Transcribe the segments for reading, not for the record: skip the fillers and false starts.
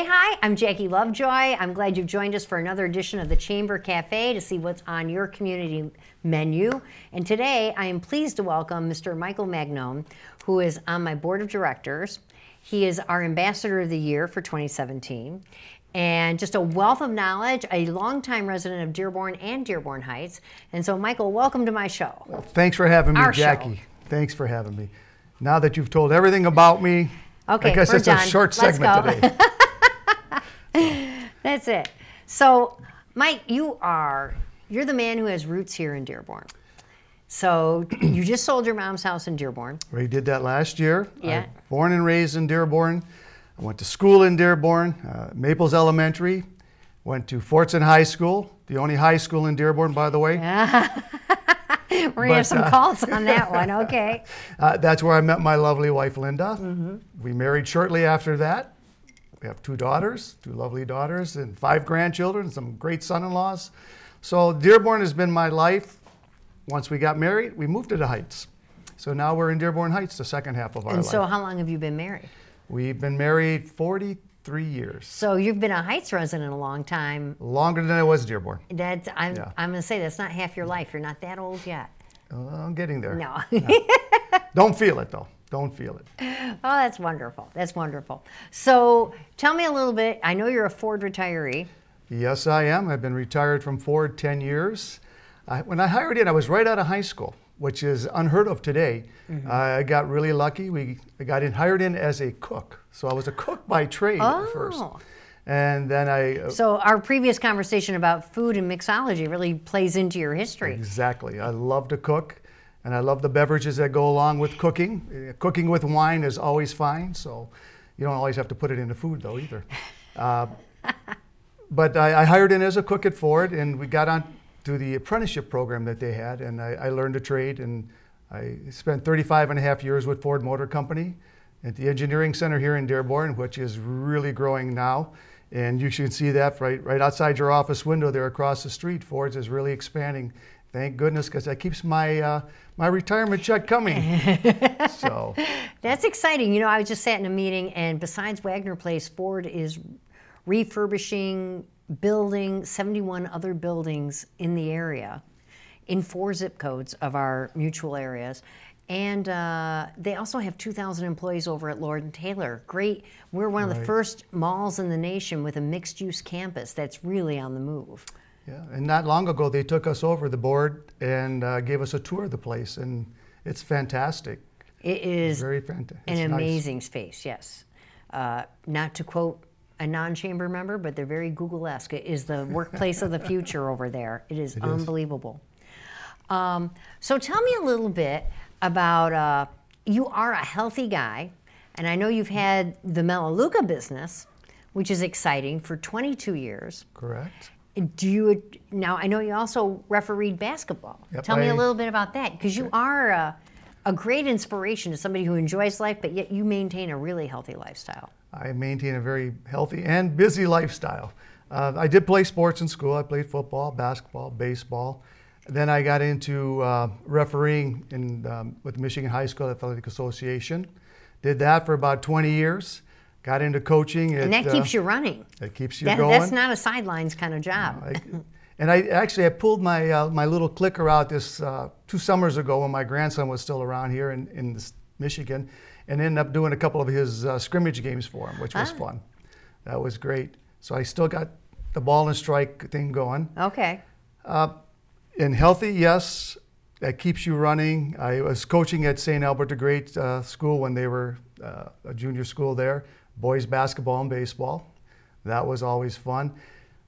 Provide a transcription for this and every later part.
Hey, hi, I'm Jackie Lovejoy. I'm glad you've joined us for another edition of the Chamber Cafe to see what's on your community menu. And today I am pleased to welcome Mr. Michael Magnone, who is on my board of directors. He is our Ambassador of the Year for 2017. And just a wealth of knowledge, a longtime resident of Dearborn and Dearborn Heights. And so, Michael, welcome to my show. Well, thanks for having me, Jackie. Thanks for having me. Now that you've told everything about me, okay, I guess it's a short segment today. That's it. So, Mike, you're the man who has roots here in Dearborn. So you just sold your mom's house in Dearborn. We did that last year. Yeah. I'm born and raised in Dearborn. I went to school in Dearborn, Maples Elementary. Went to Fortson High School, the only high school in Dearborn, by the way. We're going to have some calls on that one, okay. That's where I met my lovely wife, Linda. Mm-hmm. We married shortly after that. We have two daughters, two lovely daughters, and 5 grandchildren, some great son-in-laws. So Dearborn has been my life. Once we got married, we moved to the Heights. So now we're in Dearborn Heights, the second half of our life. And so how long have you been married? We've been married 43 years. So you've been a Heights resident a long time. Longer than I was Dearborn. I'm going to say that's not half your life. You're not that old yet. I'm getting there. No. Don't feel it, though. Don't feel it. Oh, that's wonderful. That's wonderful. So tell me a little bit. I know you're a Ford retiree. Yes, I am. I've been retired from Ford 10 years. When I hired in, I was right out of high school, which is unheard of today. Mm-hmm. I got really lucky. I got hired in as a cook. So I was a cook by trade at first. And then So our previous conversation about food and mixology really plays into your history. Exactly. I love to cook. And I love the beverages that go along with cooking. Cooking with wine is always fine, so you don't always have to put it in the food, though, either. But I hired in as a cook at Ford, and we got on to the apprenticeship program that they had, and I learned a trade, and I spent 35 and a half years with Ford Motor Company at the Engineering Center here in Dearborn, which is really growing now. And you should see that right outside your office window there across the street. Ford's is really expanding. Thank goodness, because that keeps my my retirement check coming. So that's exciting. You know, I was just sat in a meeting, and besides Wagner Place, Ford is refurbishing, building 71 other buildings in the area, in 4 zip codes of our mutual areas. And they also have 2,000 employees over at Lord & Taylor. Great. We're one of the first malls in the nation with a mixed-use campus that's really on the move. Yeah, and not long ago they took us over the board and gave us a tour of the place, and it's fantastic. It is very fantastic. An amazing space, yes. Not to quote a non-chamber member, but they're very Google-esque. It is the workplace of the future over there. It is unbelievable. So tell me a little bit about, you are a healthy guy, and I know you've had the Melaleuca business, which is exciting, for 22 years. Correct. Now, I know you also refereed basketball. Yep, Tell me a little bit about that, because you are a great inspiration to somebody who enjoys life, but yet you maintain a really healthy lifestyle. I maintain a very healthy and busy lifestyle. I did play sports in school. I played football, basketball, baseball. Then I got into refereeing with Michigan High School Athletic Association. Did that for about 20 years. Got into coaching. And that keeps you running. That keeps you going. That's not a sidelines kind of job. I pulled my my little clicker out this 2 summers ago when my grandson was still around here in Michigan, and ended up doing a couple of his scrimmage games for him, which was fun. That was great. So I still got the ball and strike thing going. Okay. And healthy, yes, that keeps you running. I was coaching at St. Albert the Great school when they were a junior school there. Boys basketball and baseball. That was always fun.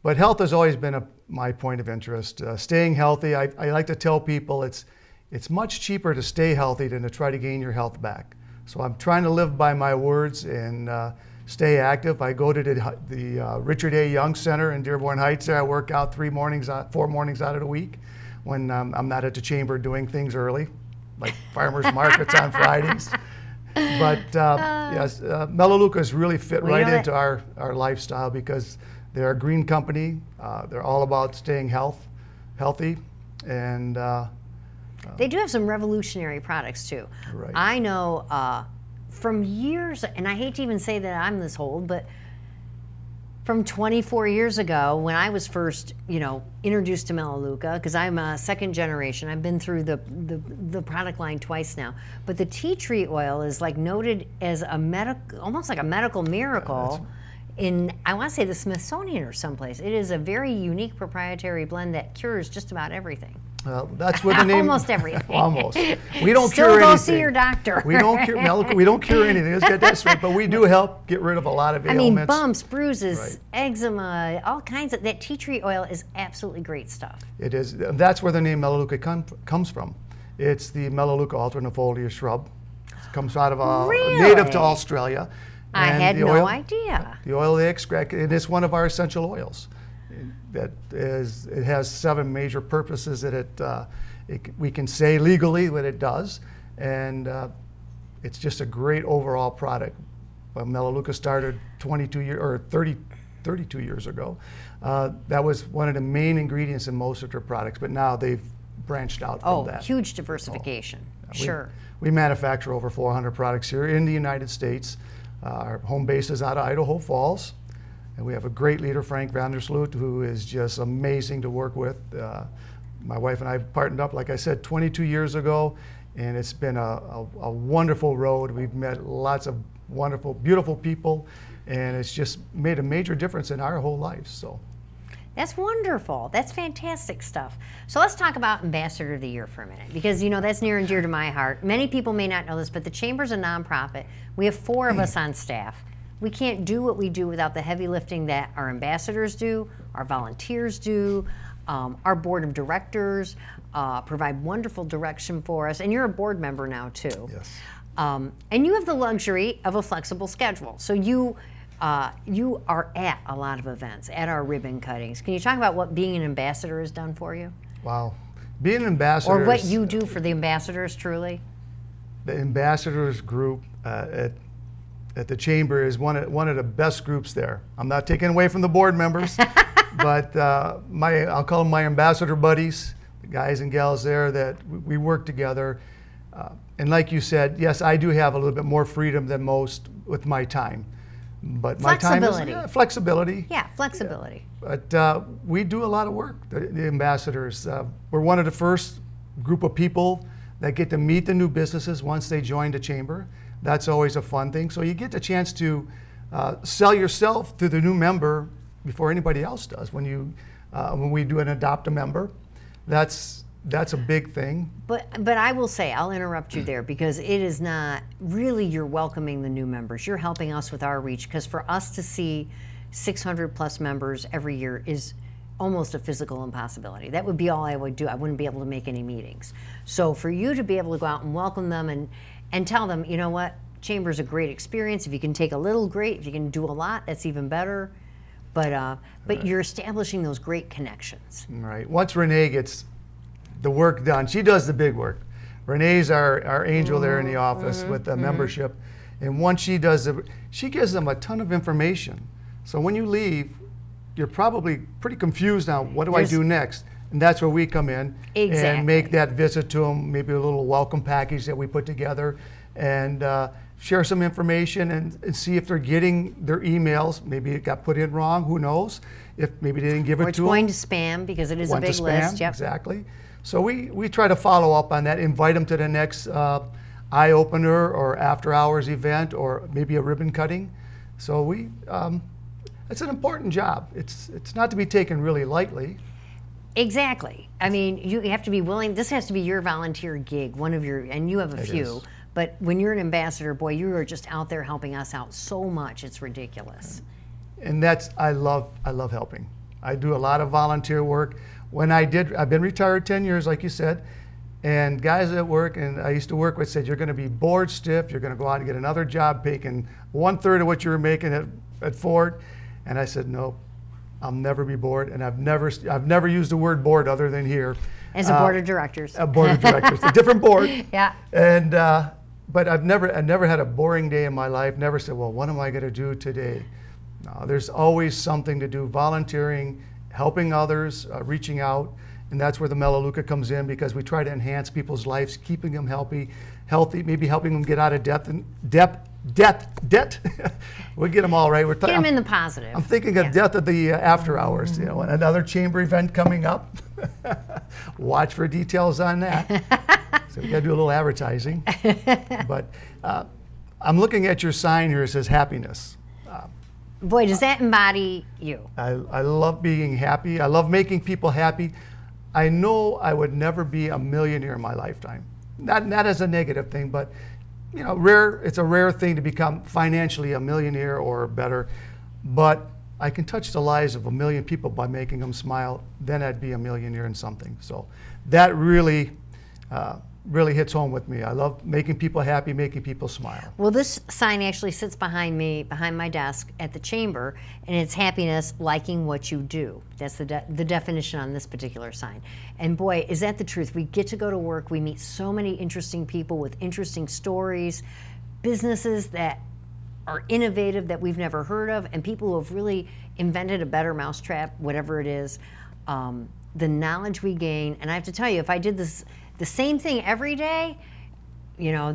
But health has always been my point of interest. Staying healthy, I like to tell people it's much cheaper to stay healthy than to try to gain your health back. So I'm trying to live by my words and stay active. I go to the Richard A. Young Center in Dearborn Heights. There I work out 4 mornings out of the week when I'm not at the chamber doing things early, like farmers markets on Fridays. But yes, Melaleuca has really fit right into our lifestyle because they're a green company. They're all about staying healthy, and they do have some revolutionary products too. Right. I know from years, and I hate to even say that I'm this old, but from 24 years ago when I was first, introduced to Melaleuca, because I'm a second generation. I've been through the product line twice now. But the tea tree oil is like noted as almost like a medical miracle in, I want to say, the Smithsonian or someplace. It is a very unique proprietary blend that cures just about everything. That's where the name. Almost everything. Almost. We don't Still cure anything. Still go see your doctor. We don't cure Melaleuca. We don't cure anything. Let's get that straight. But we do help get rid of a lot of ailments. I mean, bumps, bruises, eczema, all kinds of. That tea tree oil is absolutely great stuff. It is. That's where the name Melaleuca comes from. It's the Melaleuca alternifolia shrub. It comes out of native to Australia. I had no idea. The oil they extract, and it's one of our essential oils. It has 7 major purposes that we can say legally what it does, and it's just a great overall product. Melaleuca started 32 years ago. That was one of the main ingredients in most of their products, but now they've branched out from that. Oh, huge diversification. Sure. We manufacture over 400 products here in the United States. Our home base is out of Idaho Falls. And we have a great leader, Frank Vandersloot, who is just amazing to work with. My wife and I partnered up, like I said, 22 years ago, and it's been a wonderful road. We've met lots of wonderful, beautiful people, and it's just made a major difference in our whole lives. So. That's wonderful. That's fantastic stuff. So let's talk about Ambassador of the Year for a minute, because that's near and dear to my heart. Many people may not know this, but the Chamber's a nonprofit. We have 4 of us on staff. We can't do what we do without the heavy lifting that our ambassadors do, our volunteers do, our board of directors provide wonderful direction for us, and you're a board member now too. Yes. And you have the luxury of a flexible schedule. So you are at a lot of events, at our ribbon cuttings. Can you talk about what being an ambassador has done for you? Wow. Being an ambassador. Or what you do for the ambassadors, truly? The ambassadors group at the Chamber is one of the best groups there. I'm not taking away from the board members, but I'll call them my ambassador buddies, the guys and gals there that we work together. And like you said, yes, I do have a little bit more freedom than most with my time. But my time is flexibility. Yeah, flexibility. Yeah. But we do a lot of work, the ambassadors. We're one of the first group of people that get to meet the new businesses once they join the Chamber. That's always a fun thing. So you get the chance to sell yourself to the new member before anybody else does. When we do an adopt a member, that's a big thing. But I will say, I'll interrupt you there, because it is not really you're welcoming the new members. You're helping us with our reach, because for us to see 600 plus members every year is almost a physical impossibility. That would be all I would do. I wouldn't be able to make any meetings. So for you to be able to go out and welcome them and tell them, you know what, Chamber's a great experience. If you can take a little, great. If you can do a lot, that's even better. But you're establishing those great connections. Right. Once Renee gets the work done, she does the big work. Renee's our angel there in the office with the membership. And once she does it, she gives them a ton of information. So when you leave, you're probably pretty confused on what do I do next? And that's where we come in and make that visit to them, maybe a little welcome package that we put together, and share some information and see if they're getting their emails. Maybe it got put in wrong, who knows? If maybe they didn't give it to them. Or it's going to spam, because it is a big list. Yep. Exactly. So we try to follow up on that, invite them to the next eye-opener or after-hours event, or maybe a ribbon cutting. So it's an important job. It's not to be taken really lightly. Exactly. I mean, you have to be willing. This has to be your volunteer gig, and you have a few. But when you're an ambassador, boy, you are just out there helping us out so much. It's ridiculous. And I love helping. I do a lot of volunteer work. I've been retired 10 years, like you said, and guys at work, and I used to work with, said, you're going to be bored stiff. You're going to go out and get another job making 1/3 of what you were making at Ford. And I said, no, I'll never be bored. And I've never used the word bored other than here. As a board of directors. A board of directors, a different board. Yeah. And but I've never had a boring day in my life. Never said, well, what am I going to do today? No, there's always something to do. Volunteering, helping others, reaching out, and that's where the Melaleuca comes in, because we try to enhance people's lives, keeping them healthy, maybe helping them get out of debt debt. We get them all right. Get them in the positive. I'm thinking of death at the after hours. You know, another chamber event coming up. Watch for details on that. So we got to do a little advertising. But I'm looking at your sign here. It says happiness. Boy, does that embody you. I love being happy. I love making people happy. I know I would never be a millionaire in my lifetime. Not as a negative thing, but you know, it's a rare thing to become financially a millionaire or better. But I can touch the lives of 1 million people by making them smile. Then I'd be a millionaire in something. So that really hits home with me. I love making people happy, making people smile. Well, this sign actually sits behind me, behind my desk at the chamber, and it's happiness, liking what you do. That's the definition on this particular sign. And boy, is that the truth. We get to go to work. We meet so many interesting people with interesting stories, businesses that are innovative that we've never heard of, and people who have really invented a better mousetrap, whatever it is. The knowledge we gain, and I have to tell you, if I did the same thing every day, you know,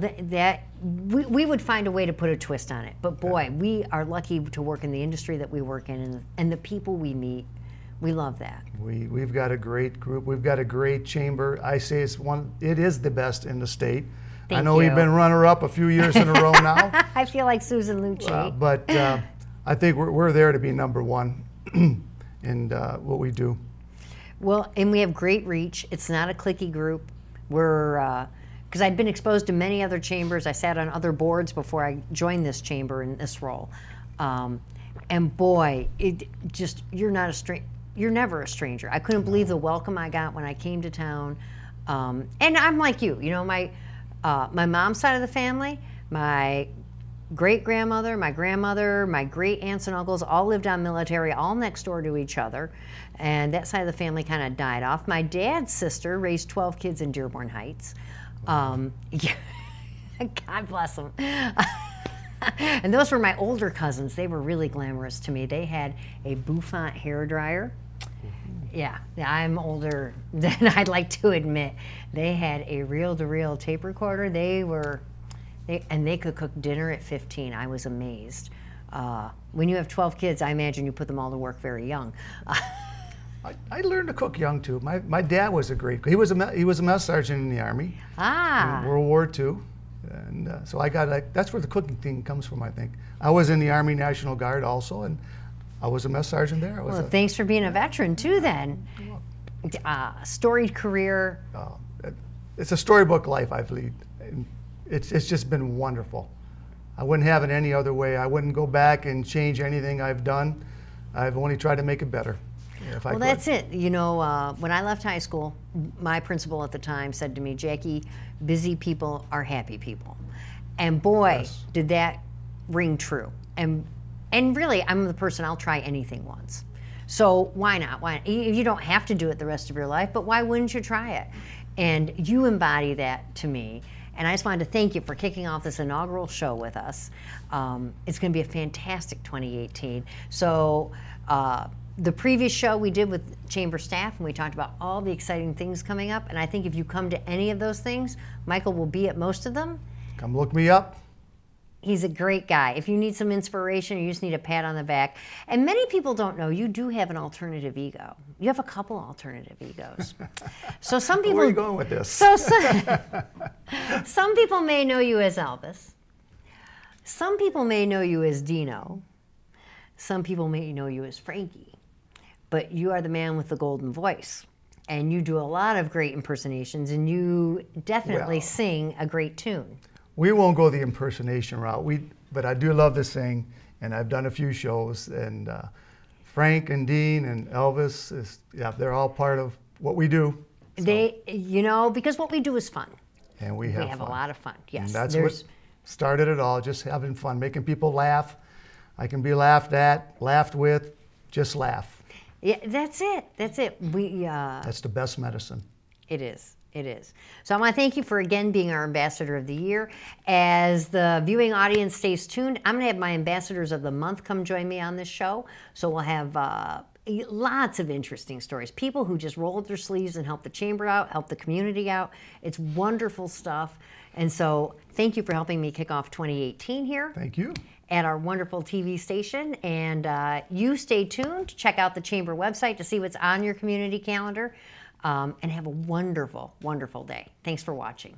we would find a way to put a twist on it. But boy, we are lucky to work in the industry that we work in, and the people we meet, we love that. We've got a great group. We've got a great chamber. I say it is the best in the state. Thank I know you. We've been runner-up a few years in a row now. I feel like Susan Lucci. But I think we're there to be number one in what we do. Well, and we have great reach. It's not a cliquey group. We're, because I'd been exposed to many other chambers. I sat on other boards before I joined this chamber in this role. And boy, you're never a stranger. I couldn't believe the welcome I got when I came to town. And I'm like you know, my mom's side of the family, my great-grandmother, my grandmother, my great-aunts and uncles all lived on Military, all next door to each other. And that side of the family kind of died off. My dad's sister raised 12 kids in Dearborn Heights. God bless them. And those were my older cousins. They were really glamorous to me. They had a Bouffant hairdryer. Yeah, I'm older than I'd like to admit. They had a reel-to-reel tape recorder. And they could cook dinner at 15. I was amazed. When you have 12 kids, I imagine you put them all to work very young. I learned to cook young too. My dad was a great cook. He was a mess sergeant in the Army. In World War II, and so that's where the cooking thing comes from. I think I was in the Army National Guard also, and I was a mess sergeant there. Well, thanks for being a veteran too. Then, storied career. It's a storybook life I've led. It's just been wonderful. I wouldn't have it any other way. I wouldn't go back and change anything I've done. I've only tried to make it better. Well, that's it. You know, when I left high school, my principal at the time said to me, Jackie, busy people are happy people. And boy, yes, did that ring true. And really, I'm the person, I'll try anything once. So why not? You don't have to do it the rest of your life, but why wouldn't you try it? And you embody that to me. And I just wanted to thank you for kicking off this inaugural show with us. It's going to be a fantastic 2018. So the previous show we did with chamber staff, and we talked about all the exciting things coming up. And I think if you come to any of those things, Michael will be at most of them. Come look me up. He's a great guy. If you need some inspiration, you just need a pat on the back. And many people don't know, you do have an alternative ego. You have a couple alternative egos. So some people... Where are you going with this? Some people may know you as Elvis. Some people may know you as Dino. Some people may know you as Frankie. But you are the man with the golden voice. And you do a lot of great impersonations, and you definitely sing a great tune. We won't go the impersonation route, but I do love to sing, and I've done a few shows, and Frank and Dean and Elvis, they're all part of what we do. So. Because what we do is fun. And we have a lot of fun, yes. And that's what started it all, just having fun, making people laugh. I can be laughed at, laughed with, just laugh. Yeah, that's it. That's it. That's the best medicine. It is. It is. So I want to thank you for again being our Ambassador of the Year. As the viewing audience stays tuned, I'm going to have my Ambassadors of the Month come join me on this show. So we'll have lots of interesting stories. People who just roll up their sleeves and help the chamber out, help the community out. It's wonderful stuff. And so thank you for helping me kick off 2018 here. Thank you. At our wonderful TV station. And you stay tuned. Check out the chamber website to see what's on your community calendar. And have a wonderful, wonderful day. Thanks for watching.